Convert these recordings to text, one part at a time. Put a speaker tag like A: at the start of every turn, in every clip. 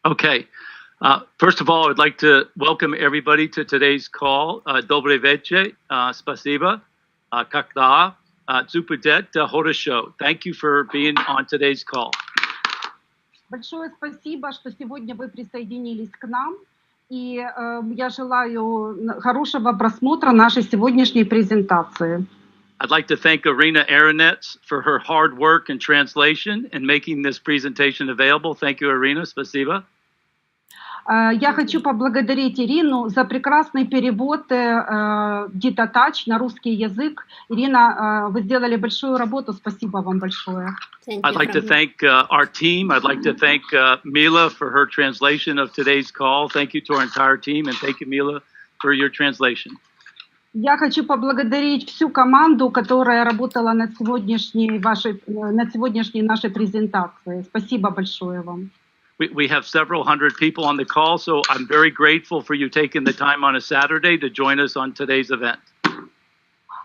A: Okay. First of all, I'd like to welcome everybody to today's call. Добавляйтесь, спасибо, когда, это, хорошо. Thank you for being on today's call.
B: Большое спасибо, что сегодня вы присоединились к нам. И я желаю хорошего просмотра нашей сегодняшней презентации.
A: I'd like to thank Irina Aronets for her hard work and translation and making this presentation available. Thank you, Irina. Спасибо.
B: Я хочу поблагодарить Ирину за прекрасный перевод Ditto на русский язык. Ирина, вы сделали большую работу. Спасибо вам большое.
A: I'd like to thank our team. I'd like to thank Mila for her translation of today's call. Thank you to our entire team, and thank you, Mila, for your translation.
B: Я хочу поблагодарить всю команду, которая работала над сегодняшней нашей презентацией. Спасибо большое вам.
A: We have several hundred people on the call, so I'm very grateful for you taking the time on a Saturday to join us on today's event.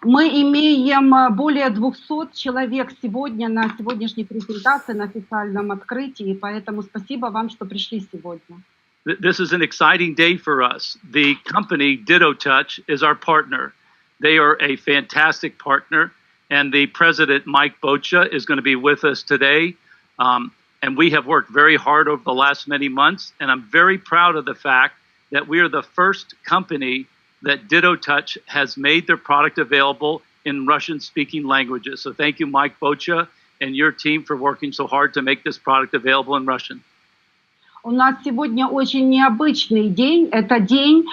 B: Мы имеем более 200 человек сегодня на сегодняшней презентации, на официальном открытии, поэтому спасибо вам, что пришли сегодня.
A: This is an exciting day for us. The company Ditto is our partner. They are a fantastic partner, and the president, Mike Bocha, is going to be with us today. And we have worked very hard over the last many months, and I'm very proud of the fact that we are the first company that Ditto has made their product available in Russian-speaking languages. So thank you, Mike Bocha, and your team for working so hard to make this product available in Russian.
B: У нас сегодня очень необычный день. Этот день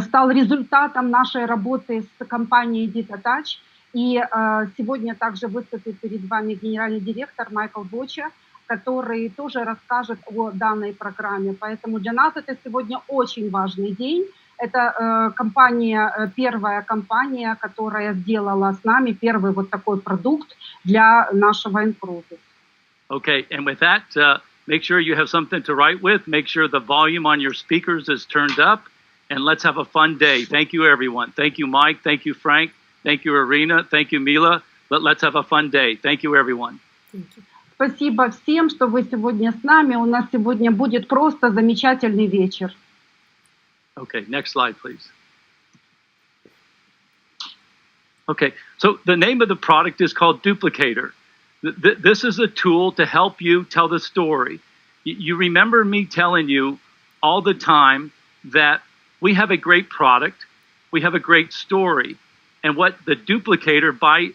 B: стал результатом нашей работы с компанией Ditto. И сегодня также выступит перед вами генеральный директор Майкл Боча, который тоже расскажет о данной программе. Поэтому для нас это сегодня очень важный день. Это первая компания, которая сделала с нами первый вот такой продукт для нашего inCruises.
A: Okay, and with that, make sure you have something to write with. Make sure the volume on your speakers is turned up. And let's have a fun day. Thank you, everyone. Thank you, Mike. Thank you, Frank. Thank you, Irina. Thank you, Mila. Let's have a fun day. Thank you, everyone.
B: Thank you. Спасибо всем, что вы сегодня с нами. У нас сегодня будет просто замечательный вечер.
A: Okay, next slide, please. Okay, so the name of the product is called Duplicator. This is a tool to help you tell the story. You remember me telling you all the time that we have a great product, we have a great story, and what the Duplicator by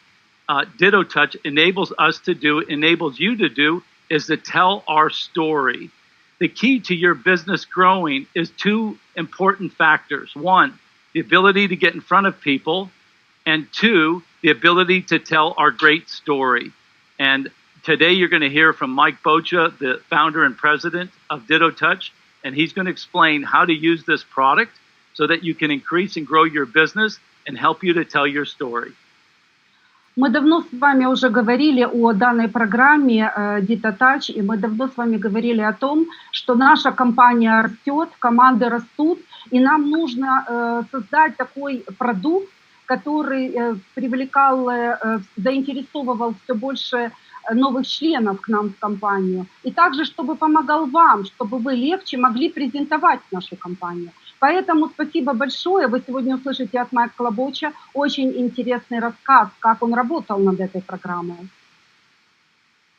A: Ditto enables us to do, enables you to do, is to tell our story. The key to your business growing is two important factors. One, the ability to get in front of people, and two, the ability to tell our great story. And today you're going to hear from Mike Bocha, the founder and president of Ditto, and he's going to explain how to use this product so that you can increase and grow your business and help you to tell your story.
B: Мы давно с вами уже говорили о данной программе Ditto, и мы давно с вами говорили о том, что наша компания растет, команды растут, и нам нужно создать такой продукт, который заинтересовывал все больше новых членов к нам в компанию, и также, чтобы помогал вам, чтобы вы легче могли презентовать нашу компанию. Поэтому спасибо большое. Вы сегодня услышите от Майкла Боча очень интересный рассказ, как он работал над этой программой.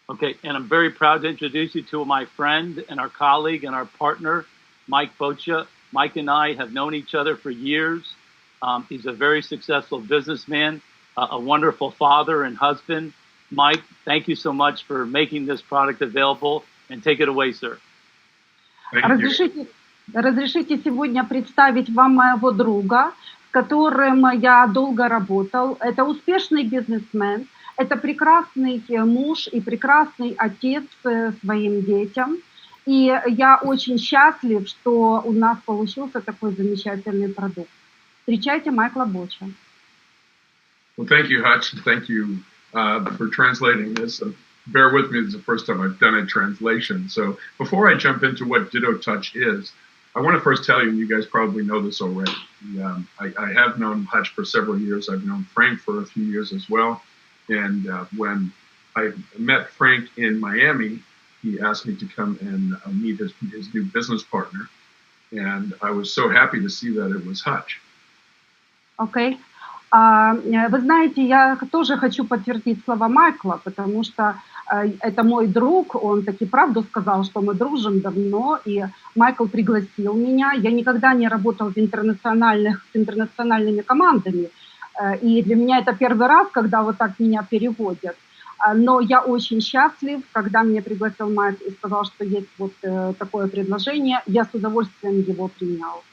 A: Okay, and I'm very proud to introduce you to my friend and our colleague and our partner, Mike Bocha. Mike and I have known each other for years. He's a very successful businessman, a wonderful father and husband. Mike, thank you so much for making this product available, and take it away, sir.
B: Разрешите сегодня представить вам моего друга, с которым я долго работал. Это успешный бизнесмен, это прекрасный муж и прекрасный отец своим детям. И я очень счастлив, что у нас получился такой замечательный продукт. Встречайте Майкла Боча.
C: Well, thank you, Hutch. Thank you for translating this. Bear with me, this is the first time I've done a translation. So before I jump into what Ditto is, I want to first tell you, and you guys probably know this already, I have known Hutch for several years. I've known Frank for a few years as well. And when I met Frank in Miami, he asked me to come and meet his new business partner. And I was so happy to see that it was Hutch.
B: Окей. Вы знаете, я тоже хочу подтвердить слова Майкла, потому что это мой друг, он таки правду сказал, что мы дружим давно, и Майкл пригласил меня. Я никогда не работал с интернациональными командами, и для меня это первый раз, когда вот так меня переводят. Но я очень счастлив, когда меня пригласил Майк и сказал, что есть вот такое предложение, я с удовольствием его принял.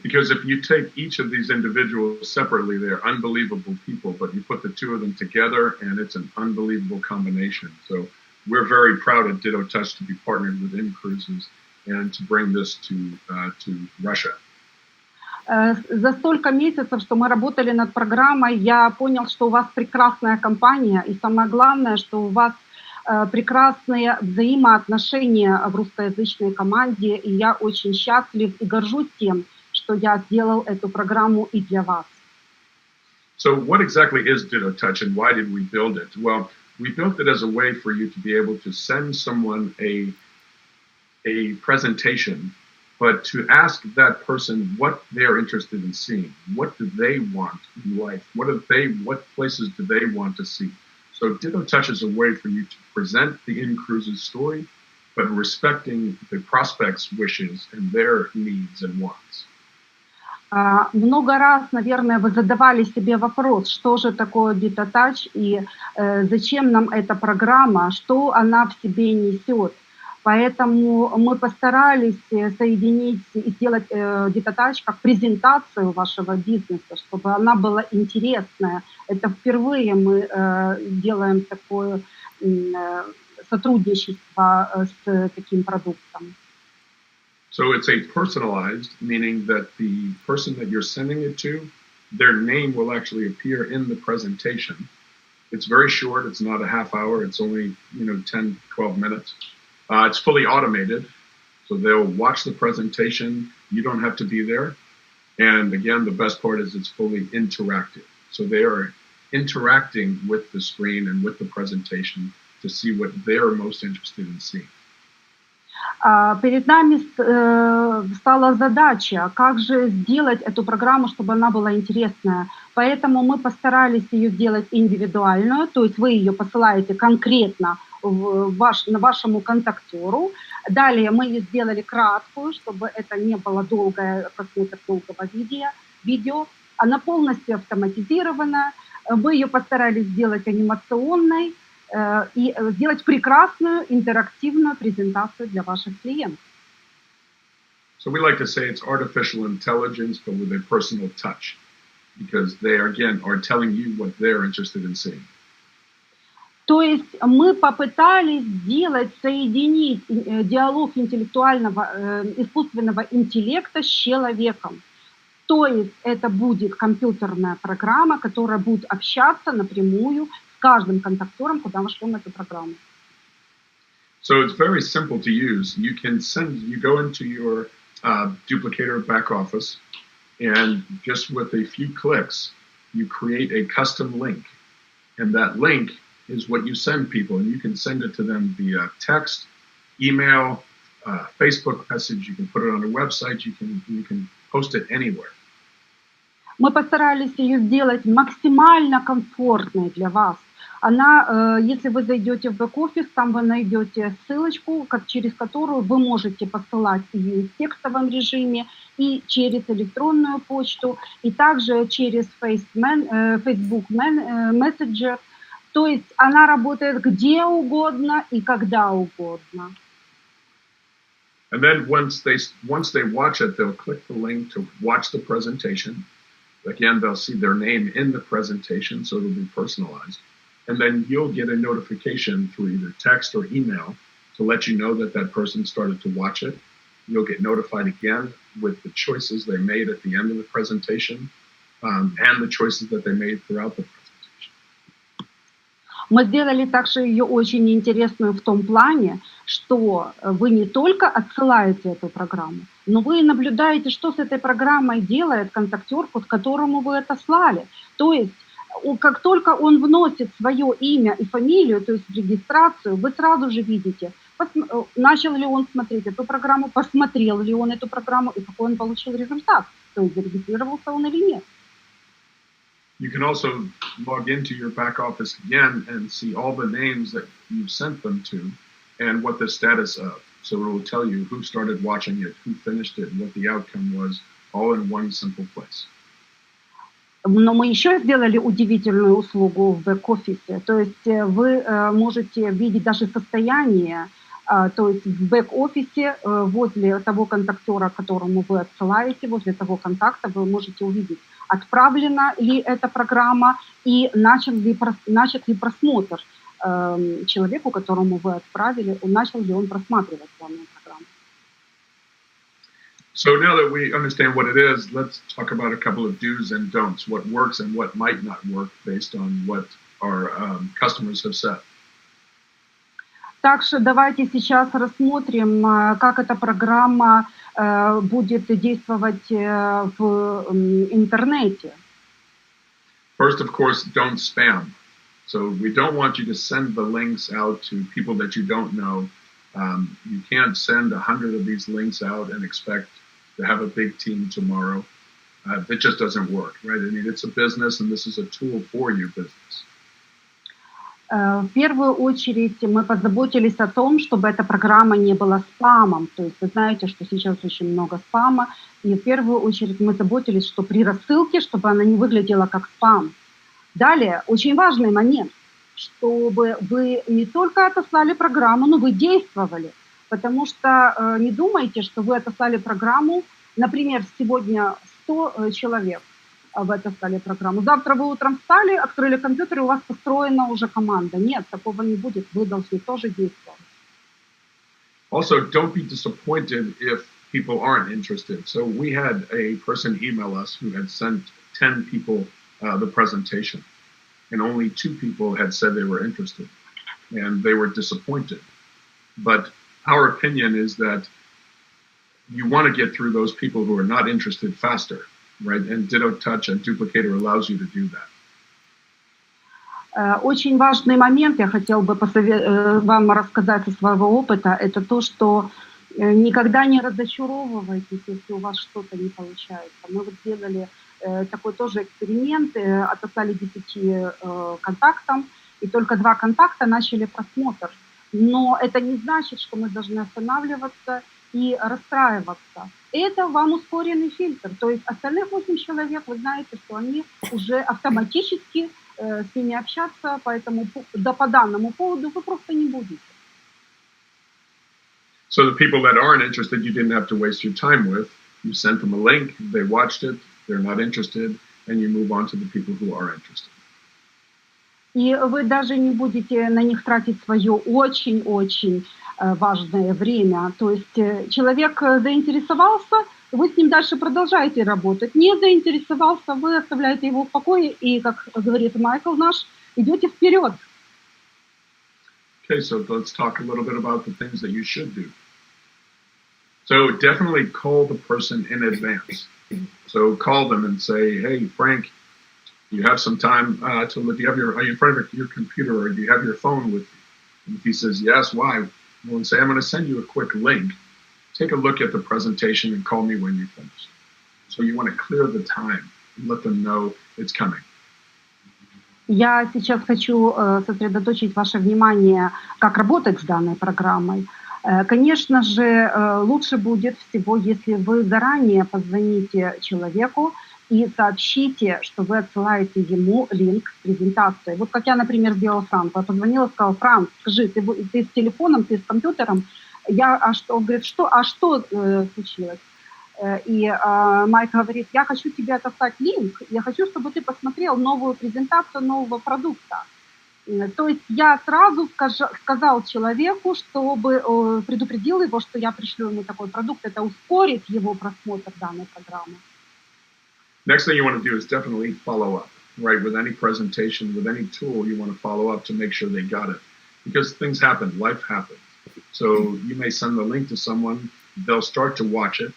C: Because if you take each of these individuals separately, they're unbelievable people, but you put the two of them together and it's an unbelievable combination. So we're very proud at Ditto Touch to be partnered with inCruises and to bring this to Russia.
B: За столько месяцев, что мы работали над программой, я понял, что у вас прекрасная компания, и самое главное, что у вас прекрасные взаимоотношения в русскоязычной команде, и я очень счастлив и горжусь тем, что я сделал эту программу и для вас.
C: So what exactly is Ditto Touch and why did we build it? Well, we built it as a way for you to be able to send someone a presentation, but to ask that person what they're interested in seeing. What do they want in life? What places do they want to see? So Ditto Touch is a way for you to present the inCruises story, but respecting the prospect's wishes and their needs and wants.
B: Много раз, наверное, вы задавали себе вопрос, что же такое Ditto Touch и зачем нам эта программа, что она в себе несет. Поэтому мы постарались соединить и сделать Ditto Touch как презентацию вашего бизнеса, чтобы она была интересная. Это впервые мы делаем такое сотрудничество с таким продуктом.
C: So it's a personalized, meaning that the person that you're sending it to, their name will actually appear in the presentation. It's very short. It's not a half hour. It's only, 10, 12 minutes. It's fully automated. So they'll watch the presentation. You don't have to be there. And again, the best part is it's fully interactive. So they are interacting with the screen and with the presentation to see what they're most interested in seeing.
B: Перед нами стала задача, как же сделать эту программу, чтобы она была интересная. Поэтому мы постарались ее сделать индивидуальную, то есть вы ее посылаете конкретно вашему контактеру. Далее мы ее сделали краткую, чтобы это не было долгое, просмотр долгого видео. Она полностью автоматизирована. Мы ее постарались сделать анимационной, и сделать прекрасную интерактивную презентацию для ваших клиентов.
C: So we like to say it's artificial intelligence, but with a personal touch, because they, again, are telling you what they're interested in seeing.
B: То есть мы попытались соединить диалог искусственного интеллекта с человеком. То есть это будет компьютерная программа, которая будет общаться напрямую каждым контактером, куда мы шлем эту программу.
C: So it's very simple to use. You go into your Duplicator back office, and just with a few clicks, you create a custom link. And that link is what you send people, and you can send it to them via text, email, Facebook message. You can put it on a website. You can post it anywhere.
B: Мы постарались ее сделать максимально комфортной для вас. Она, если вы зайдете в бэк-офис, там вы найдете ссылочку, через которую вы можете посылать ее в текстовом режиме и через электронную почту, и также через Facebook Messenger. То есть она работает где угодно и когда угодно.
C: And then once they watch it, they'll click the link to watch the presentation. Again, they'll see their name in the presentation, so it'll be personalized. And then you'll get a notification through either text or email to let you know that that person started to watch it. You'll get notified again with the choices they made at the end of the presentation and the choices that they made throughout the presentation.
B: Мы сделали также ее очень интересную в том плане, что вы не только отсылаете эту программу, но вы наблюдаете, что с этой программой делает контактер, к которому вы это слали. То есть Как только он вносит свое имя и фамилию, то есть в регистрацию, вы сразу же видите, начал ли он смотреть эту программу, посмотрел ли он эту программу и какой он получил результат, то есть зарегистрировался он или нет.
C: You can also log into your back office again and see all the names that you've sent them to and what the status of. So it will tell you who started watching it, who finished it, and what the outcome was, all in one simple place.
B: Но мы еще сделали удивительную услугу в бэк-офисе. То есть вы можете видеть даже состояние, то есть в бэк-офисе возле того контактера, которому вы отсылаете, возле того контакта вы можете увидеть, отправлена ли эта программа и начат ли просмотр человеку, которому вы отправили, начал ли он просматривать данную программу.
C: So now that we understand what it is, let's talk about a couple of do's and don'ts, what works and what might not work based on what our customers have said.
B: Так что давайте сейчас рассмотрим, как эта программа будет действовать в интернете.
C: First, of course, don't spam. So we don't want you to send the links out to people that you don't know. You can't send 100 of these links out and expect to have a big team tomorrow. That just doesn't work, right? I mean, it's a business, and this is a tool for your business.
B: В первую очередь мы позаботились о том, чтобы эта программа не была спамом. То есть вы знаете, что сейчас очень много спама. И в первую очередь мы заботились, что при рассылке, чтобы она не выглядела как спам. Далее, очень важный момент, чтобы вы не только отослали программу, но вы действовали. Потому что не думайте, что вы отослали программу, например, сегодня 100 человек вы отослали программу. Завтра вы утром встали, открыли компьютер, и у вас построена уже команда. Нет, такого не будет. Вы должны тоже действовать.
C: Also, don't be disappointed if people aren't interested. So we had a person email us who had sent 10 people the presentation, and only 2 people had said they were interested, and they were disappointed. But our opinion is that you want to get through those people who are not interested faster, right? And Ditto Touch and Duplicator allows you to do that.
B: Очень важный момент, я хотела бы вам рассказать со своего опыта, это то, что никогда не разочаровывайтесь, если у вас что-то не получается. Мы вот сделали такой тоже эксперимент, отослали 10 контактам, и только 2 контакта начали просмотр. Но это не значит, что мы должны останавливаться и расстраиваться. Это вам ускоренный фильтр. То есть остальных 8 человек, вы знаете, что они уже автоматически с ними общаться, поэтому по данному поводу вы просто не будете.
C: So the people that aren't interested, you didn't have to waste your time with. You sent them a link, they watched it, they're not interested, and you move on to the people who are interested.
B: И вы даже не будете на них тратить свое очень-очень важное время. То есть человек заинтересовался, вы с ним дальше продолжаете работать. Не заинтересовался, вы оставляете его в покое и, как говорит Майкл наш, идете вперед.
C: Okay, so let's talk a little bit about the things that you should do. So definitely call the person in advance. So call them and say, hey, Frank, you have some time to look. Are you in front of your computer, or do you have your phone with you? And if he says yes, why? We'll say, I'm going to send you a quick link. Take a look at the presentation and call me when you finish. So you want to clear the time and let them know it's coming.
B: Я сейчас хочу сосредоточить ваше внимание, как работать с данной программой. Конечно же, лучше будет всего, если вы заранее позвоните человеку и сообщите, что вы отсылаете ему линк с презентацией. Вот как я, например, сделала Франку. Я позвонила, сказала: Франк, скажи, ты с телефоном, ты с компьютером? Он говорит, что случилось? И Майк говорит: я хочу тебе отослать линк, я хочу, чтобы ты посмотрел новую презентацию нового продукта. То есть я сразу сказал человеку, чтобы предупредил его, что я пришлю ему такой продукт, это ускорит его просмотр данной программы.
C: Next thing you want to do is definitely follow up, right? With any presentation, with any tool, you want to follow up to make sure they got it. Because things happen, life happens. So you may send the link to someone, they'll start to watch it,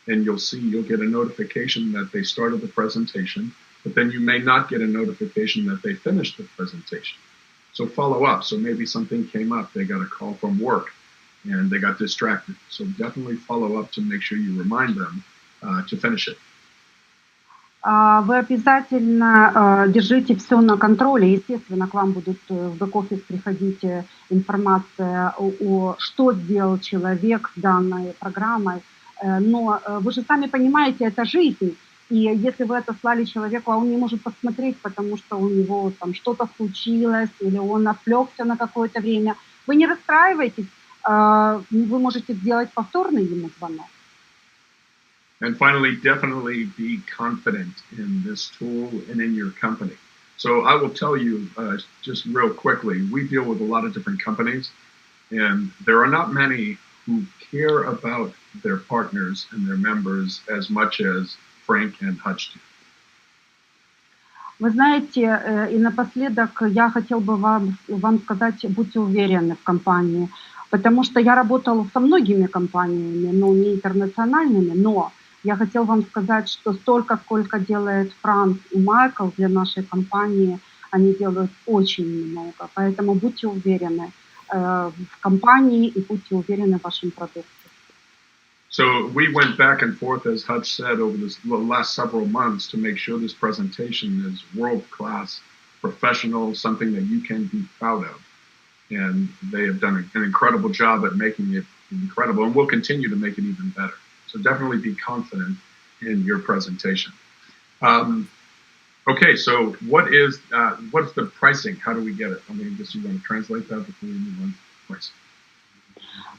C: and you'll get a notification that they started the presentation, but then you may not get a notification that they finished the presentation. So follow up. So maybe something came up, they got a call from work and they got distracted. So definitely follow up to make sure you remind them to finish it.
B: Вы обязательно держите все на контроле. Естественно, к вам будут в бэк-офис приходить информация о что сделал человек с данной программой. Но вы же сами понимаете, это жизнь. И если вы отослали человеку, а он не может посмотреть, потому что у него там что-то случилось, или он отвлекся на какое-то время, вы не расстраивайтесь, вы можете сделать повторный ему звонок.
C: And finally, definitely be confident in this tool and in your company. So I will tell you just real quickly, we deal with a lot of different companies, and there are not many who care about their partners and their members as much as Frank and Hutch do.
B: Вы знаете, и напоследок я хотел бы вам сказать, будьте уверены в компании, потому что я работала со многими компаниями, но не интернациональными, но я хотел вам сказать, что столько, сколько делает Франк и Майкл для нашей компании, они делают очень много. Поэтому будьте уверены в компании и будьте уверены в вашем продукте.
C: So we went back and forth, as Hutch said, over the last several months to make sure this presentation is world-class, professional, something that you can be proud of. And they have done an incredible job at making it incredible, and will continue to make it even better. So definitely be confident in your presentation. Okay, so what's the pricing? How do we get it? I mean, just you want to translate that before we move on to pricing.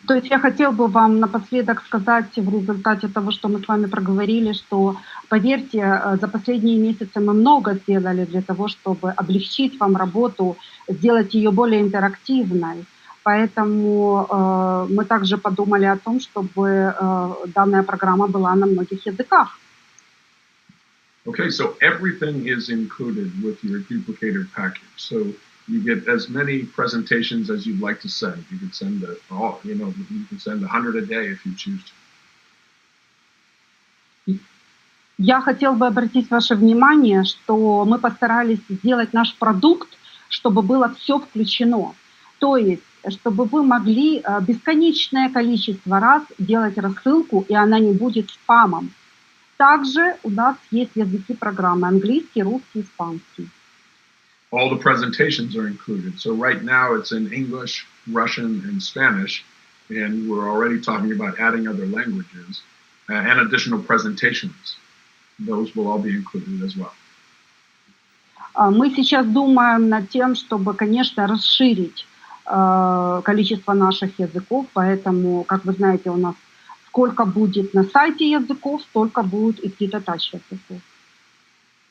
B: То есть я хотел бы вам напоследок сказать в результате того, что мы с вами проговорили, что, поверьте, за последние месяцы мы много сделали для того, чтобы облегчить вам работу, сделать ее более интерактивной. Поэтому мы также подумали о том, чтобы данная программа была на многих языках.
C: Okay, so everything is included with your Duplicator package. So you get as many presentations as you'd like to send. You can send you can send 100 a day if you choose to.
B: Я хотел бы обратить ваше внимание, что мы постарались сделать наш продукт, чтобы было все включено. То есть, чтобы вы могли бесконечное количество раз делать рассылку, и она не будет спамом. Также у нас есть языки программы: английский, русский, испанский.
C: All the presentations are included. So right now it's in English, Russian, and Spanish, and we're already talking about adding other languages and additional presentations. Those will all be included as well.
B: Мы сейчас думаем над тем, чтобы, конечно, расширить количество наших языков, поэтому, как вы знаете, у нас сколько будет на сайте языков, столько будет и в Ditto Touch языков.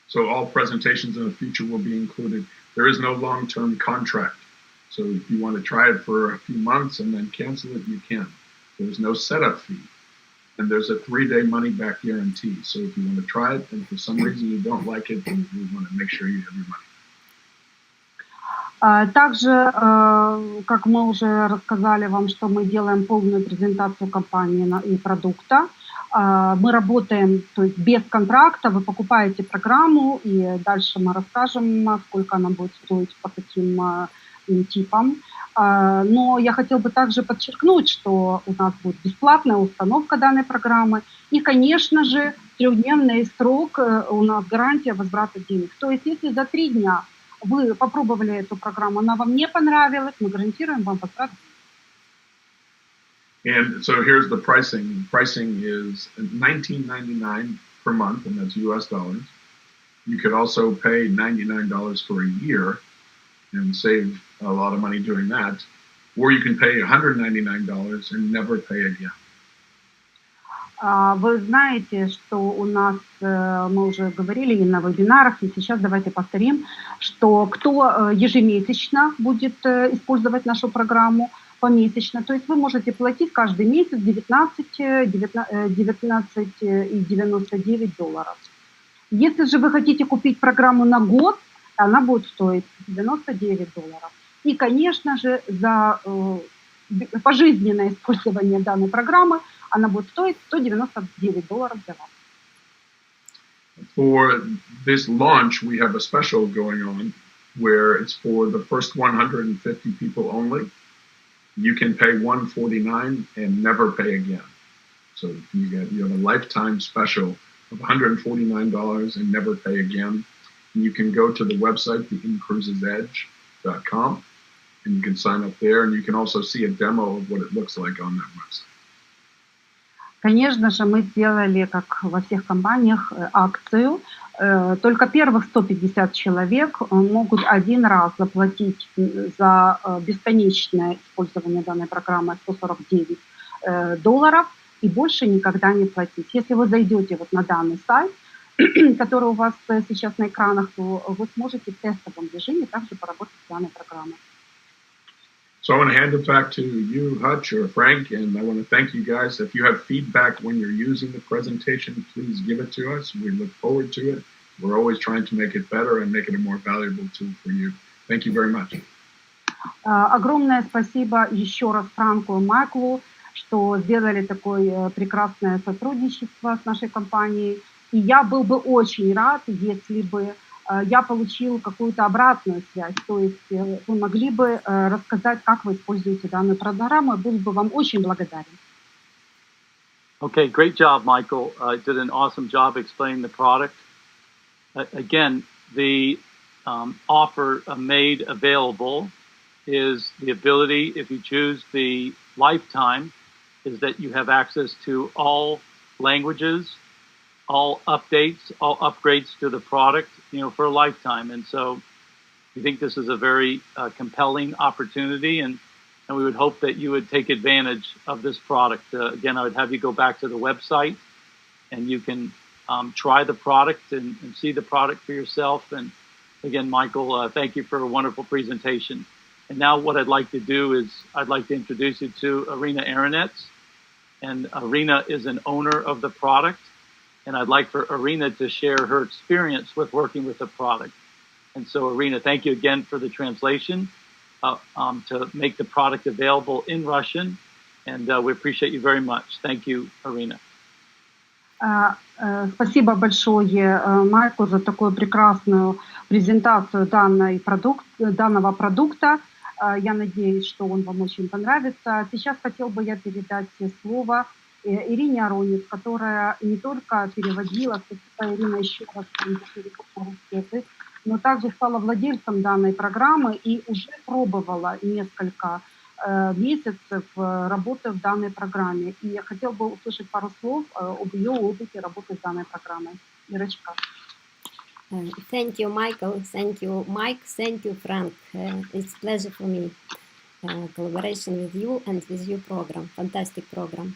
C: So all presentations in the future will be included. There is no long-term contract. So if you want to try it for a few months and then cancel it, you can. There's no setup fee. And there's a 3-day money-back guarantee. So if you want to try it and for some reason you don't like it, then we want to make sure you have your money.
B: Также, как мы уже рассказали вам, что мы делаем полную презентацию компании и продукта. Мы работаем, то есть без контракта, вы покупаете программу, и дальше мы расскажем, сколько она будет стоить, по каким типам. Но я хотела бы также подчеркнуть, что у нас будет бесплатная установка данной программы, и, конечно же, 3-дневный срок, у нас гарантия возврата денег. То есть если за 3 дня вы попробовали эту программу, она вам не понравилась, мы гарантируем вам возврат.
C: And so here's the pricing. Pricing is $19.99 per month, and that's US dollars. You could also pay $99 for a year and save a lot of money doing that. Or you can pay $199 and never pay again.
B: Вы знаете, что у нас, мы уже говорили и на вебинарах, и сейчас давайте повторим, что кто ежемесячно будет использовать нашу программу, помесячно, то есть вы можете платить каждый месяц $19.99. Если же вы хотите купить программу на год, она будет стоить $99. И, конечно же, за пожизненное использование данной программы она будет стоить $199 для вас.
C: For this launch, we have a special going on where it's for the first 150 people only. You can pay $149 and never pay again. So you have a lifetime special of $149 and never pay again. And you can go to the website, inCruisesEdge.com, and you can sign up there, and you can also see a demo of what it looks like on that website.
B: Конечно же, мы сделали, как во всех компаниях, акцию. Только первых 150 человек могут один раз заплатить за бесконечное использование данной программы $149 и больше никогда не платить. Если вы зайдете вот на данный сайт, который у вас сейчас на экранах, то вы сможете в тестовом режиме также поработать с данной программой.
C: So I want to hand it back to you, Hutch or Frank, and I want to thank you guys. If you have feedback when you're using the presentation, please give it to us. We look forward to it. We're always trying to make it better and make it a more valuable tool for you. Thank you very much.
B: Огромное спасибо еще раз Франку и Майклу, что сделали такое прекрасное сотрудничество с нашей компанией. И я был бы очень рад, если бы я получил какую-то обратную связь. То есть вы могли бы рассказать, как вы используете данную программу. Я был бы вам очень благодарен.
A: Okay, great job, Michael. Did an awesome job explaining the product. Again, the offer made available is the ability, if you choose the lifetime, is that you have access to all languages, all updates, all upgrades to the product, for a lifetime. And so we think this is a very compelling opportunity, and we would hope that you would take advantage of this product. Again, I would have you go back to the website, and you can try the product and see the product for yourself. And again, Michael, thank you for a wonderful presentation. And now what I'd like to do is I'd like to introduce you to Irina Aronets. And Irina is an owner of the product. And I'd like for Irina to share her experience with working with the product. And so, Irina, thank you again for the translation to make the product available in Russian. And we appreciate you very much. Thank you, Irina.
B: Спасибо большое, Майку, за такую прекрасную презентацию данного продукта. Я надеюсь, что он вам очень понравится. Сейчас хотел бы я передать слово Ирине Аронец, которая не только переводила, спасибо, Ирина, еще раз, но также стала владельцем данной программы и уже пробовала несколько месяцев работы в данной программе. И я хотела бы услышать пару слов об ее опыте работы с данной программой. Ирочка.
D: Thank you, Michael. Thank you, Mike. Thank you, Frank. It's a pleasure for me. Collaboration with you and with your program. Fantastic program.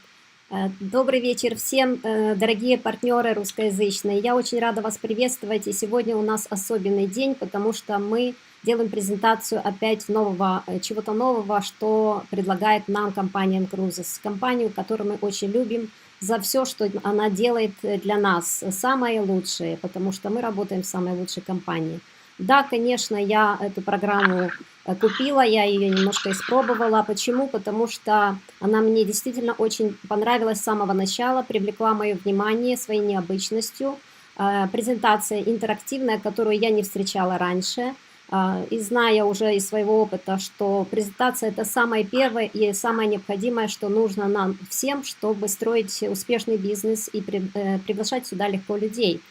D: Добрый вечер всем, дорогие партнеры русскоязычные. Я очень рада вас приветствовать. И сегодня у нас особенный день, потому что мы делаем презентацию опять чего-то нового, что предлагает нам компания inCruises. Компанию, которую мы очень любим за все, что она делает для нас. Самое лучшее, потому что мы работаем в самой лучшей компании. Да, конечно, я эту программу купила, я ее немножко испробовала. Почему? Потому что она мне действительно очень понравилась с самого начала, привлекла мое внимание своей необычностью. Презентация интерактивная, которую я не встречала раньше. И зная уже из своего опыта, что презентация – это самое первое и самое необходимое, что нужно нам всем, чтобы строить успешный бизнес и приглашать сюда легко людей.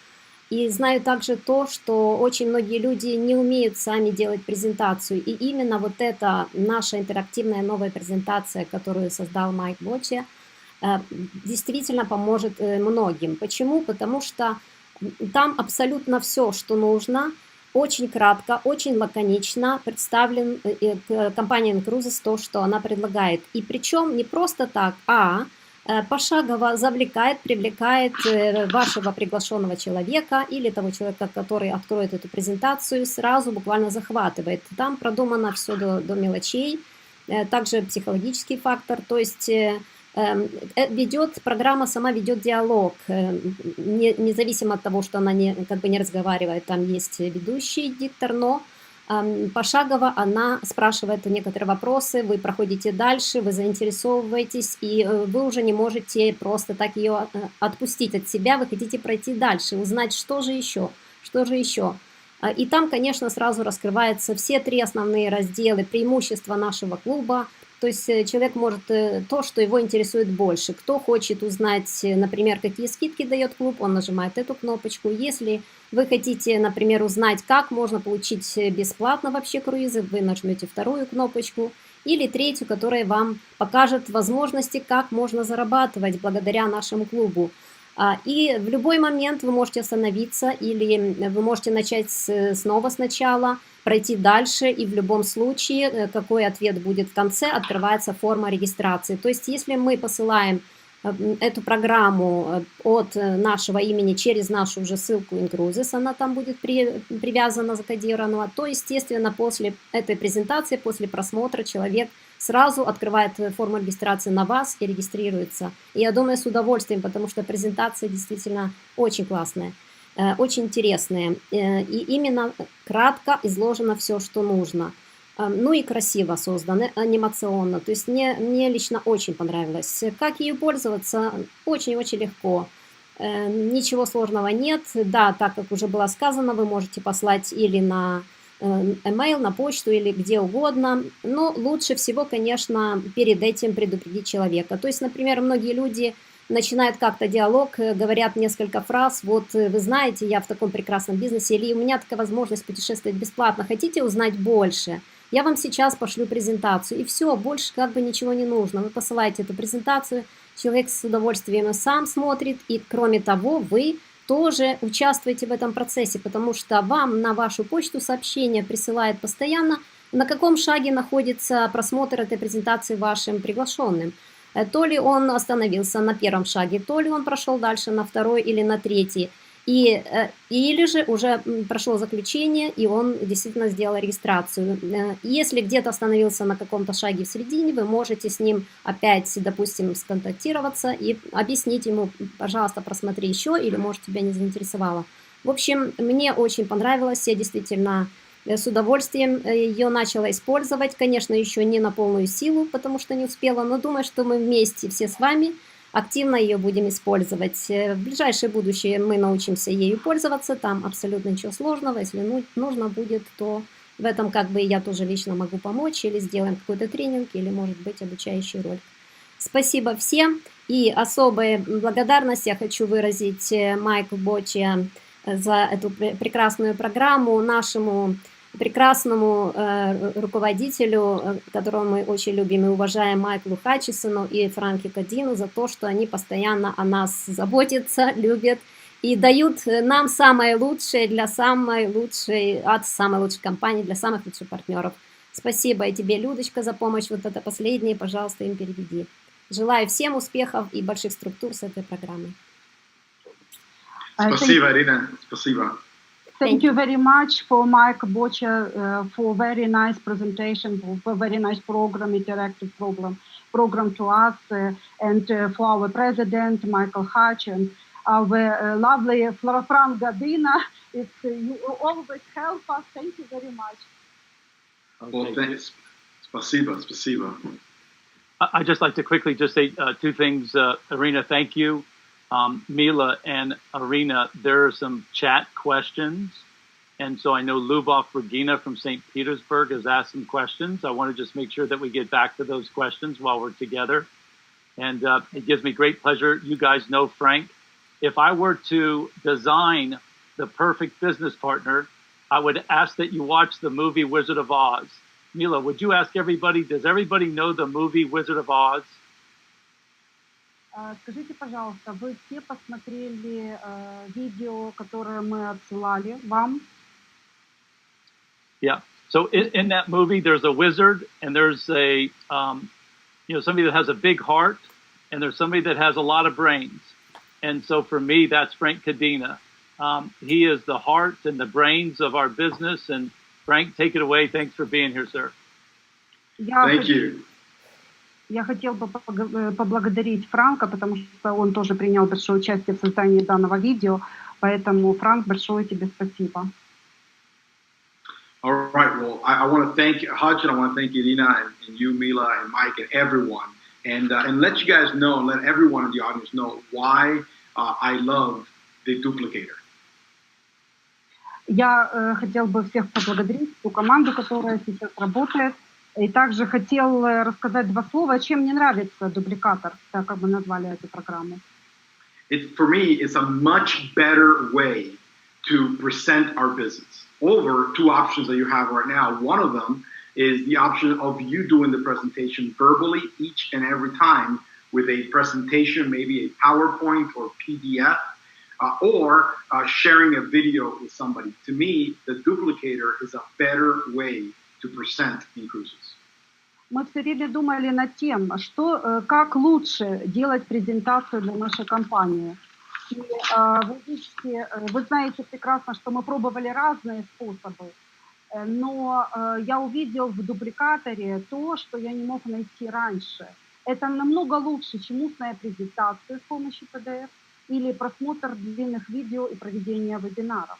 D: И знаю также то, что очень многие люди не умеют сами делать презентацию. И именно вот эта наша интерактивная новая презентация, которую создал Майк Бочи, действительно поможет многим. Почему? Потому что там абсолютно все, что нужно, очень кратко, очень лаконично представлен компания inCruises то, что она предлагает. И причем не просто так, а пошагово завлекает, привлекает вашего приглашенного человека или того человека, который откроет эту презентацию, сразу буквально захватывает. Там продумано все до мелочей, также психологический фактор, то есть программа сама ведет диалог, независимо от того, что она не разговаривает, там есть ведущий диктор, но Пошагово она спрашивает некоторые вопросы, вы проходите дальше, вы заинтересовываетесь, и вы уже не можете просто так ее отпустить от себя, вы хотите пройти дальше, узнать, что же еще, что же еще. И там, конечно, сразу раскрываются все 3 основные разделы, преимущества нашего клуба. То есть человек может то, что его интересует больше. Кто хочет узнать, например, какие скидки дает клуб, он нажимает эту кнопочку. Если вы хотите, например, узнать, как можно получить бесплатно вообще круизы, вы нажмете 2-ю кнопочку. Или 3-ю, которая вам покажет возможности, как можно зарабатывать благодаря нашему клубу. И в любой момент вы можете остановиться или вы можете начать снова сначала, пройти дальше, и в любом случае, какой ответ будет в конце, открывается форма регистрации. То есть если мы посылаем эту программу от нашего имени через нашу уже ссылку inCruises, она там будет привязана, закодирована, то, естественно, после этой презентации, после просмотра человек сразу открывает форму регистрации на вас и регистрируется. И я думаю, с удовольствием, потому что презентация действительно очень классная, очень интересная. И именно кратко изложено все, что нужно. Ну и красиво создано, анимационно. То есть мне лично очень понравилось. Как ею пользоваться? Очень-очень легко. Ничего сложного нет. Да, так как уже было сказано, вы можете послать или на email, на почту или где угодно. Но лучше всего, конечно, перед этим предупредить человека. То есть, например, многие люди начинают как-то диалог, говорят несколько фраз, вот вы знаете, я в таком прекрасном бизнесе, или у меня такая возможность путешествовать бесплатно, хотите узнать больше? Я вам сейчас пошлю презентацию, и все, больше как бы ничего не нужно. Вы посылаете эту презентацию, человек с удовольствием сам смотрит, и кроме того, вы тоже участвуете в этом процессе, потому что вам на вашу почту сообщение присылает постоянно, на каком шаге находится просмотр этой презентации вашим приглашенным. То ли он остановился на 1-м шаге, то ли он прошел дальше на 2-й или на 3-й. Или же уже прошло заключение, и он действительно сделал регистрацию. Если где-то остановился на каком-то шаге в середине, вы можете с ним опять, допустим, сконтактироваться и объяснить ему, пожалуйста, просмотри еще, или, может, тебя не заинтересовало. В общем, мне очень понравилось, я действительно с удовольствием ее начала использовать. Конечно, еще не на полную силу, потому что не успела, но думаю, что мы вместе все с вами активно ее будем использовать. В ближайшее будущее мы научимся ею пользоваться, там абсолютно ничего сложного. Если нужно будет, то в этом как бы я тоже лично могу помочь, или сделаем какой-то тренинг, или, может быть, обучающий ролик. Спасибо всем, и особая благодарность я хочу выразить Майку Бочи за эту прекрасную программу, нашему прекрасному руководителю, которого мы очень любим и уважаем, Майклу Хатчисону и Франки Кадину, за то, что они постоянно о нас заботятся, любят и дают нам самое лучшее для самой лучшей, от самой лучшей компании, для самых лучших партнеров. Спасибо и тебе, Людочка, за помощь. Вот это последнее, пожалуйста, им переведи. Желаю всем успехов и больших структур с этой программой.
E: Спасибо, Ирина. Спасибо.
B: Thank you very much for Mike Bocha for very nice presentation, for very nice program, interactive program to us, and for our president, Michael Hatch, and our lovely Frank Gadina. You always help us. Thank you very much.
E: Well, thanks. Spasiba, spasiba.
A: I'd just like to quickly just say 2 things. Irina, thank you. Mila and Irina, there are some chat questions. And so I know Lubov Regina from St. Petersburg has asked some questions. I want to just make sure that we get back to those questions while we're together. And it gives me great pleasure. You guys know Frank. If I were to design the perfect business partner, I would ask that you watch the movie Wizard of Oz. Mila, would you ask everybody, does everybody know the movie Wizard of Oz?
B: Скажите, пожалуйста, вы все посмотрели видео, которое мы отсылали вам?
A: Yeah. So in that movie, there's a wizard, and there's a somebody that has a big heart, and there's somebody that has a lot of brains. And so for me, that's Frank Cadena. He is the heart and the brains of our business. And Frank, take it away. Thanks for being here, sir.
E: Thank you.
B: Я хотел бы поблагодарить Франка, потому что он тоже принял большое участие в создании данного видео. Поэтому, Франк, большое тебе спасибо.
E: All right. Well, I want to thank Hutch, and I want to thank Elena and you, Mila, and Mike, and everyone, and let you guys know, and let everyone in the audience know why I love the Duplicator.
B: Я хотел бы всех поблагодарить, ту команду, которая сейчас работает. И также хотел рассказать два слова, чем мне нравится дубликатор, так как мы назвали эту программу.
E: For me, it's a much better way to present our business. Over two options that you have right now. One of them is the option of you doing the presentation verbally each and every time with a presentation, maybe a PowerPoint or PDF, or sharing a video with somebody. To me, the Duplicator is a better way to present inCruises.
B: Мы все время думали над тем, как лучше делать презентацию для нашей компании. И вы знаете прекрасно, что мы пробовали разные способы, но я увидел в дубликаторе то, что я не мог найти раньше. Это намного лучше, чем устная презентация с помощью PDF или просмотр длинных видео и проведение вебинаров.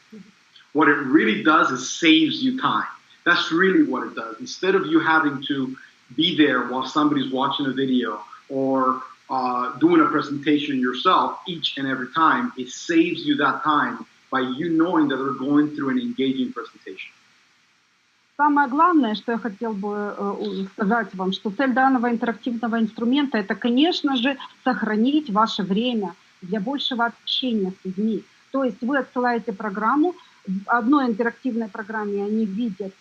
E: What it really does is saves you time. That's really what it does. Instead of you having to be there while somebody's watching a video or doing a presentation yourself each and every time, it saves you that time by you knowing that they're going through an engaging presentation.
B: Самое главное, что я хотел бы сказать вам, что цель данного интерактивного инструмента – это, конечно же, сохранить ваше время для большего общения с людьми. То есть вы отсылаете программу, в одной интерактивной программе они видят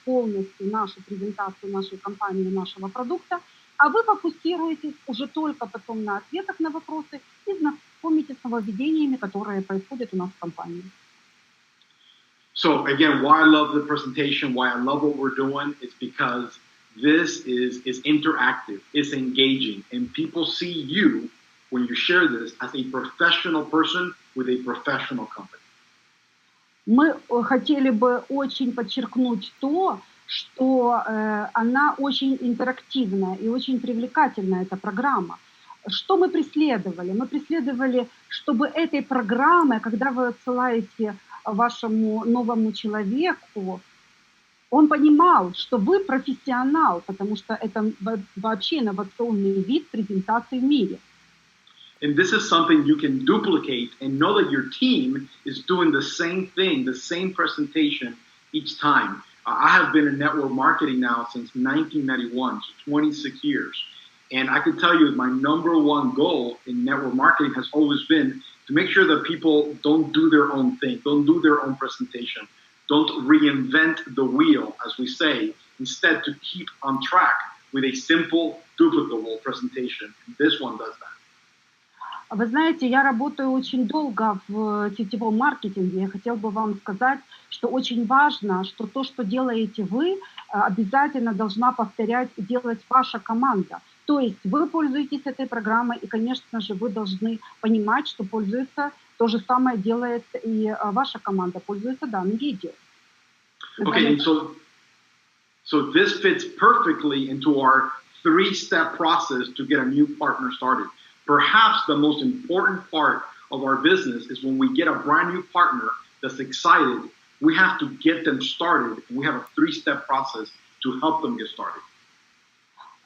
B: полностью нашу презентацию нашей компании, нашего продукта, а вы фокусируетесь уже только потом на ответах на вопросы и знакомитесь с нововведениями, которые происходят у нас в компании.
E: So again, why I love the presentation, why I love what we're doing, is because this is interactive, it's engaging, and people see you when you share this as a professional person with a professional company.
B: Мы хотели бы очень подчеркнуть то, что она очень интерактивная и очень привлекательная, эта программа. Что мы преследовали? Мы преследовали, чтобы этой программой, когда вы отсылаете вашему новому человеку, он понимал, что вы профессионал, потому что это вообще инновационный вид презентации в мире.
E: And this is something you can duplicate and know that your team is doing the same thing, the same presentation each time. I have been in network marketing now since 1991, so 26 years. And I can tell you my number one goal in network marketing has always been to make sure that people don't do their own thing, don't do their own presentation, don't reinvent the wheel, as we say, instead to keep on track with a simple, duplicable presentation. And this one does that.
B: Вы знаете, я работаю очень долго в сетевом маркетинге. Я хотела бы вам сказать, что очень важно, что то, что делаете вы, обязательно должна повторять и делать ваша команда. То есть вы пользуетесь этой программой, и, конечно же, вы должны понимать, что пользуется, то же самое делает и ваша команда, пользуется данным видео.
E: Okay, so this fits perfectly into our three-step process to get a new partner started. Perhaps the most important part of our business is when we get a brand new partner that's excited, we have to get them started. And we have a three-step process to help them get started.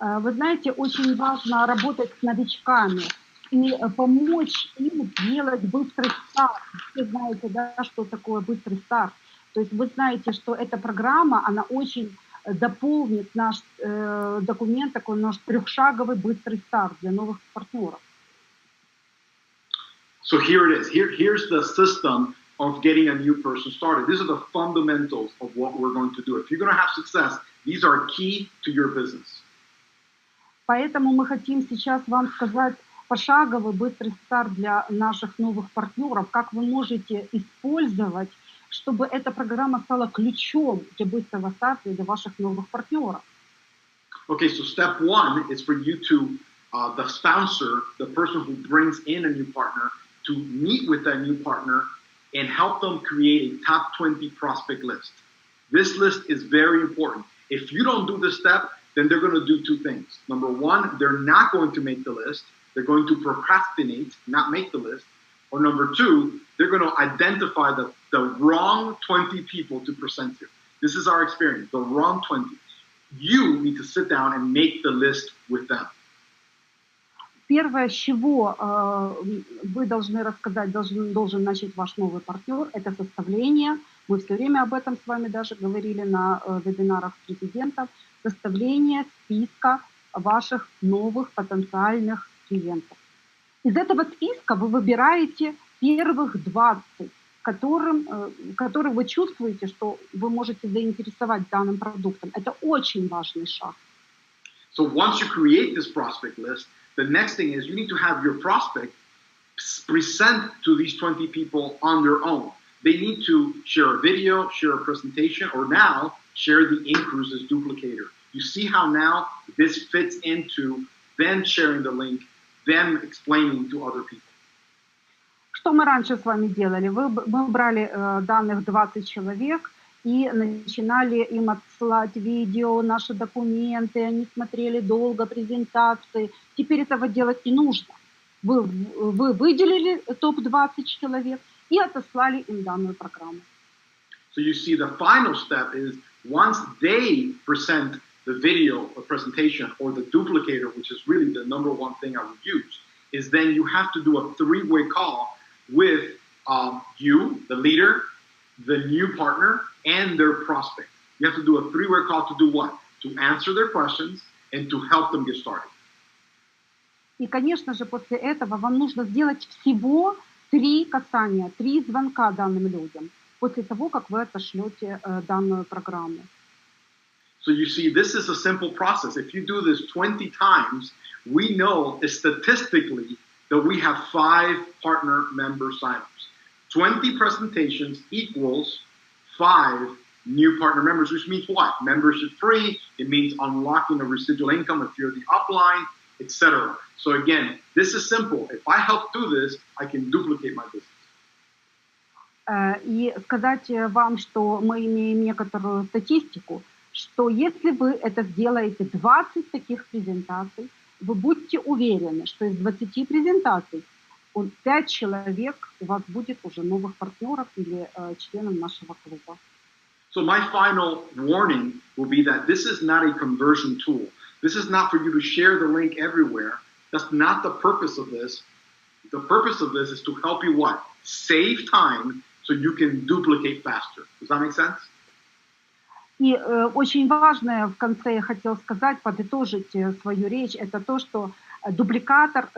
B: Вы знаете, очень важно работать с новичками и помочь им делать быстрый старт. Вы знаете, да, что такое быстрый старт. То есть вы знаете, что эта программа, она очень дополнит наш документ, такой наш трехшаговый быстрый старт для новых партнеров.
E: So here it is. Here's the system of getting a new person started. These are the fundamentals of what we're going to do. If you're going to have success, these are key to your business.
B: Поэтому мы хотим сейчас вам сказать пошаговый быстрый старт для наших новых партнеров, как вы можете использовать, чтобы эта программа стала ключом для быстрого старта для ваших новых партнеров.
E: Okay, so step one is for you to, the sponsor, the person who brings in a new partner, to meet with that new partner and help them create a top 20 prospect list. This list is very important. If you don't do this step, then they're going to do two things. Number one, they're not going to make the list. They're going to procrastinate, not make the list. Or number two, they're going to identify the wrong 20 people to present to. This is our experience, the wrong 20. You need to sit down and make the list with them.
B: Первое, с чего вы должны рассказать, должен начать ваш новый партнер, это составление. Мы все время об этом с вами даже говорили на вебинарах президентов. Составление списка ваших новых потенциальных клиентов. Из этого списка вы выбираете первых 20, которых вы чувствуете, что вы можете заинтересовать данным продуктом. Это очень важный шаг.
E: So once you create this prospect list, the next thing is you need to have your prospect present to these 20 people on their own. They need to share a video, share a presentation, or now share the inCruises duplicator. You see how now this fits into them sharing the link, them explaining to other people.
B: Что мы раньше с вами делали? Мы брали данных 20 человек и начинали им отсылать видео, наши документы, они смотрели долго презентации. Теперь этого делать не нужно. Вы выделили топ-20 человек и отослали им данную программу.
E: So you see the final step is once they present the video or presentation or the duplicator, which is really the number one thing I would use, is then you have to do a three-way call with you, the leader, the new partner, and their prospect. You have to do a three-way call to do what? To answer their questions and to help them get started.
B: И, конечно же, после этого вам нужно сделать всего 3 касания, 3 звонка данным людям, после того, как вы отошлете данную программу.
E: So you see, this is a simple process. If you do this 20 times, we know statistically that we have 5 partner member signups. 20 presentations equals 5 new partner members, which means what? Membership free. It means unlocking a residual income if you're the upline, etc. So again, this is simple. If I help do this, I can duplicate my business.
B: И сказать вам, что мы имеем некоторую статистику, что если вы это сделаете 20 таких презентаций, вы будьте уверены, что из 20 презентаций 5 человек у вас будет уже новых партнеров или членов нашего клуба.
E: So my final warning will be that this is not a conversion tool. This is not for you to share the link everywhere. That's not the purpose of this. The purpose of this is to help you what? Save time so you can duplicate faster. Does that make sense?
B: И очень важное в конце я хотела сказать, подытожить свою речь, это то, что дубликатор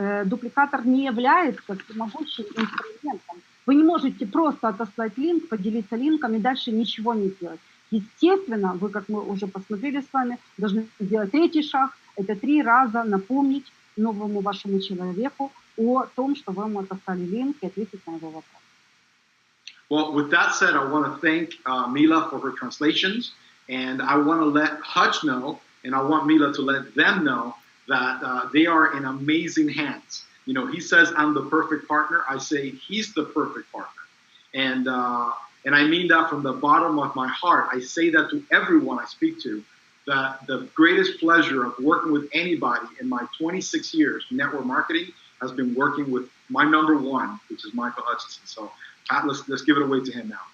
B: не является всемогущим инструментом. Вы не можете просто отослать линк, поделиться линком и дальше ничего не делать. Естественно, вы, как мы уже посмотрели с вами, должны сделать 3-й шаг. Это 3 раза напомнить новому вашему человеку о том, что вы ему отослали линк и ответить на его вопрос.
E: Well, with that said, I want to thank Mila for her translations. And I want to let Hutch know, and I want Mila to let them know that they are in amazing hands. You know, he says, I'm the perfect partner. I say, he's the perfect partner. And I mean that from the bottom of my heart. I say that to everyone I speak to, that the greatest pleasure of working with anybody in my 26 years network marketing has been working with my number one, which is Michael Hutchinson. So Pat, let's give it away to him now.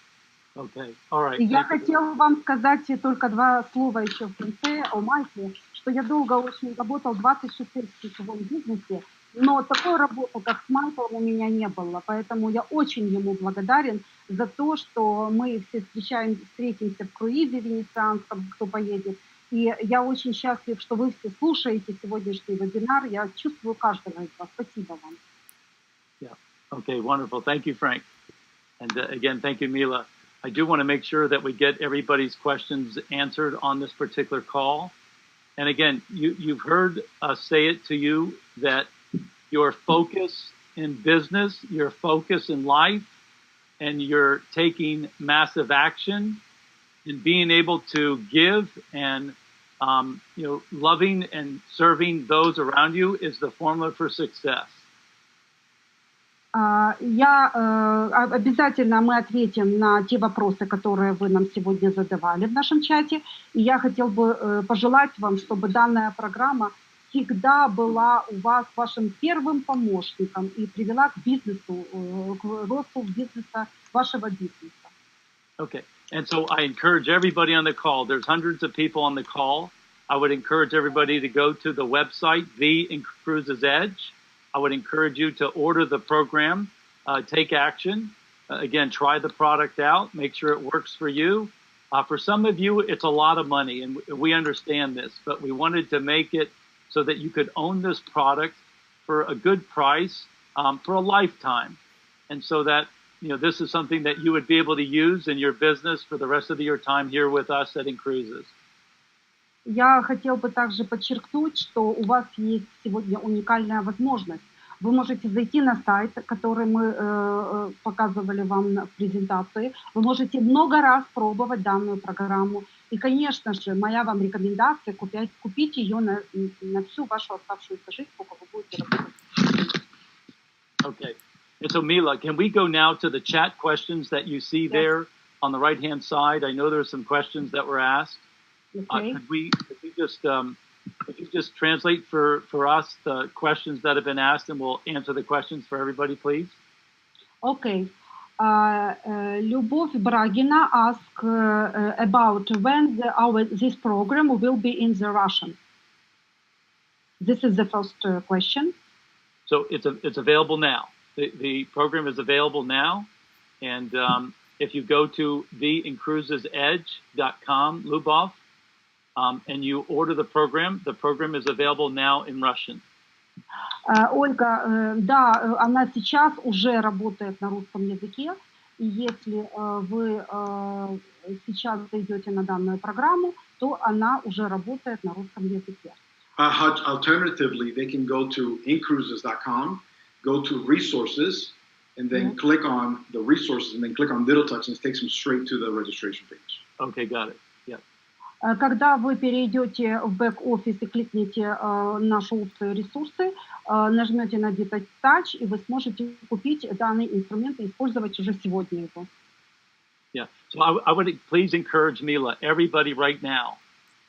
A: Okay. All right.
B: Я хотела вам сказать только 2 слова еще в конце о Майкле, что я долго очень работал, 26 лет в сетевом бизнесе, но такой работы, как с Майклом, у меня не было. Поэтому я очень ему благодарен за то, что мы все встретимся в круизе венецианском, кто поедет. И я очень счастлив, что вы все слушаете сегодняшний вебинар. Я чувствую каждого из вас. Спасибо вам.
A: Yeah. Okay, wonderful. Thank you, Frank. And again, thank you, Mila. I do want to make sure that we get everybody's questions answered on this particular call. And again, you've heard us say it to you that your focus in business, your focus in life, and you're taking massive action and being able to give and loving and serving those around you is the formula for success.
B: Обязательно мы ответим на те вопросы, которые вы нам сегодня задавали в нашем чате. И я хотел бы пожелать вам, чтобы данная программа всегда была у вас вашим первым помощником и привела к бизнесу, к росту бизнеса, вашего бизнеса.
A: Okay. And so I encourage everybody on the call. There's hundreds of people on the call. I would encourage everybody to go to the website, the inCruises Edge. I would encourage you to order the program, take action. Again, try the product out, make sure it works for you. For some of you, it's a lot of money, and we understand this, but we wanted to make it so that you could own this product for a good price for a lifetime. And so that, this is something that you would be able to use in your business for the rest of your time here with us at inCruises.
B: Я хотел бы также подчеркнуть, что у вас есть сегодня уникальная возможность. Вы можете зайти на сайт, который мы показывали вам в презентации. Вы можете много раз пробовать данную программу. И, конечно же, моя вам рекомендация купить ее на всю вашу оставшуюся жизнь, пока вы будете работать.
A: Okay. And so, Mila, can we go now to the chat questions that you see there on the right-hand side? I know there are some questions that were asked.
B: Okay.
A: Could you just translate for us the questions that have been asked, and we'll answer the questions for everybody, please?
B: Okay. Любовь Брагина asked about when this program will be in the Russian. This is the first question.
A: So it's available now. The program is available now, and if you go to theincruisesedge.com, Lubov, and you order the program is available now in Russian.
B: Ольга, да, она сейчас уже работает на русском языке, и если вы сейчас зайдете на данную программу, то она уже работает на русском языке.
E: Alternatively, they can go to inCruises.com, go to resources, and then click on the resources, and then click on Ditto Touch, and it takes them straight to the registration page.
A: Okay, got it. Yeah.
B: Когда вы перейдете в бэк-офис и кликните наши опции ресурсы, нажмете на Ditto Touch, и вы сможете купить данный инструмент и использовать уже сегодня его.
A: Yeah. So I would please encourage Mila, everybody right now,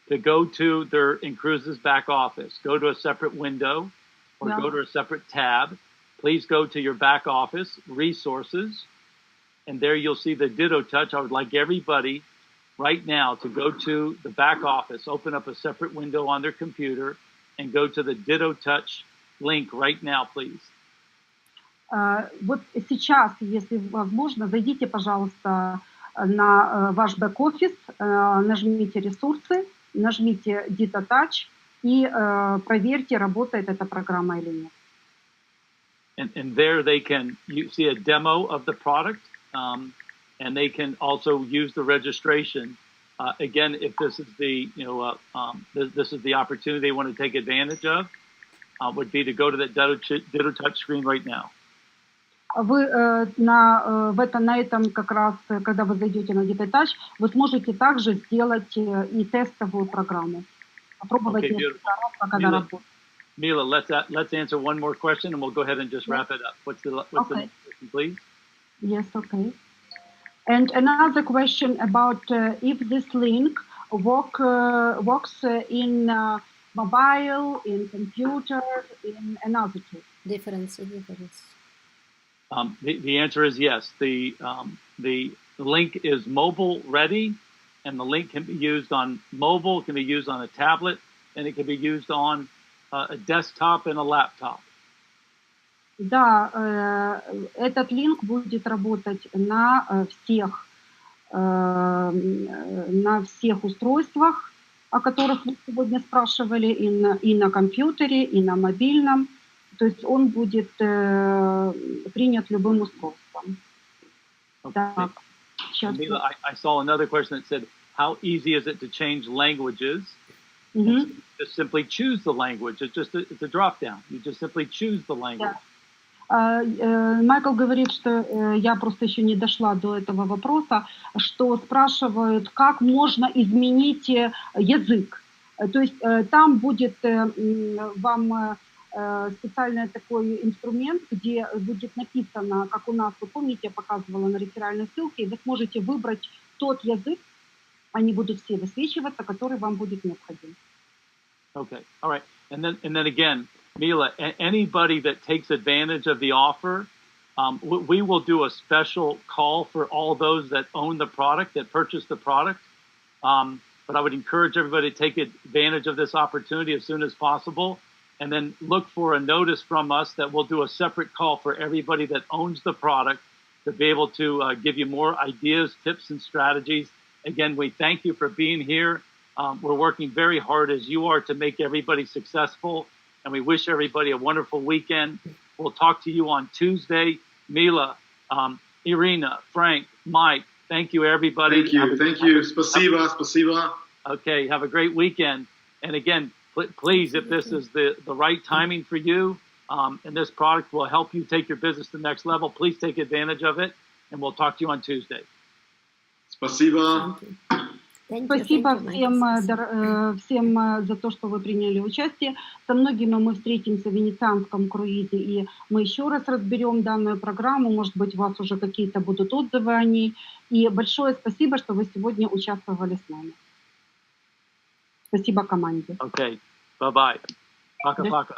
A: to go to their inCruises back office. Go to a separate window or go to a separate tab. Please go to your back office, resources, and there you'll see the Ditto Touch. I would like everybody right now to go to the back office, open up a separate window on their computer, and go to the Ditto Touch link right now, please.
B: Вот сейчас, если возможно, зайдите, пожалуйста, на ваш бэк-офис, нажмите ресурсы, нажмите Ditto Touch и проверьте, работает эта программа или нет.
A: And there you see a demo of the product, and they can also use the registration. Again, if this is this is the opportunity they want to take advantage of, would be to go to that Ditto Touch screen right now.
B: Вы на этом как раз, когда вы зайдете на Ditto Touch, вы сможете также сделать и тестовую программу. Попробовать несколько раз, пока она работает.
A: Mila, let's answer one more question, and we'll go ahead and just wrap it up. What's the next question, please?
B: Yes, okay. And another question about if this link works in mobile, in computer, in another tool.
D: Difference.
A: The answer is yes. The link is mobile ready, and the link can be used on mobile, can be used on a tablet, and it can be used on a desktop and a laptop.
B: Да, этот линк будет работать на всех устройствах, о которых вы сегодня спрашивали, и на компьютере, и на мобильном. То есть он будет принят любым устройством.
A: Okay.
B: Так,
A: Mila, I saw another question that said, how easy is it to change languages? Just simply choose the language. It's a drop down. You just simply choose the language.
B: Майкл говорит, что я просто еще не дошла до этого вопроса, что спрашивают, как можно изменить язык. То есть там будет вам специальный такой инструмент, где будет написано, как у нас, вы помните, я показывала на реферальной ссылке, и вы сможете выбрать тот язык, они будут все высвечиваться, который вам будет необходим.
A: Okay, all right. And then again, Mila, anybody that takes advantage of the offer, we will do a special call for all those that own the product, that purchase the product. But I would encourage everybody to take advantage of this opportunity as soon as possible, and then look for a notice from us that we'll do a separate call for everybody that owns the product to be able to give you more ideas, tips, and strategies. Again, we thank you for being here. We're working very hard as you are to make everybody successful, and we wish everybody a wonderful weekend. We'll talk to you on Tuesday. Mila, Irina, Frank, Mike, thank you, everybody.
E: Thank you. Spasiba.
A: Okay, have a great weekend. And again, please, if this is the right timing for you, and this product will help you take your business to the next level, please take advantage of it, and we'll talk to you on Tuesday.
E: Спасибо.
B: Спасибо всем за то, что вы приняли участие. Со многими мы встретимся в венецианском круизе, и мы еще раз разберем данную программу. Может быть, у вас уже какие-то будут отзывы о ней. И большое спасибо, что вы сегодня участвовали с нами. Спасибо команде.
A: Okay, bye-bye. Пока-пока.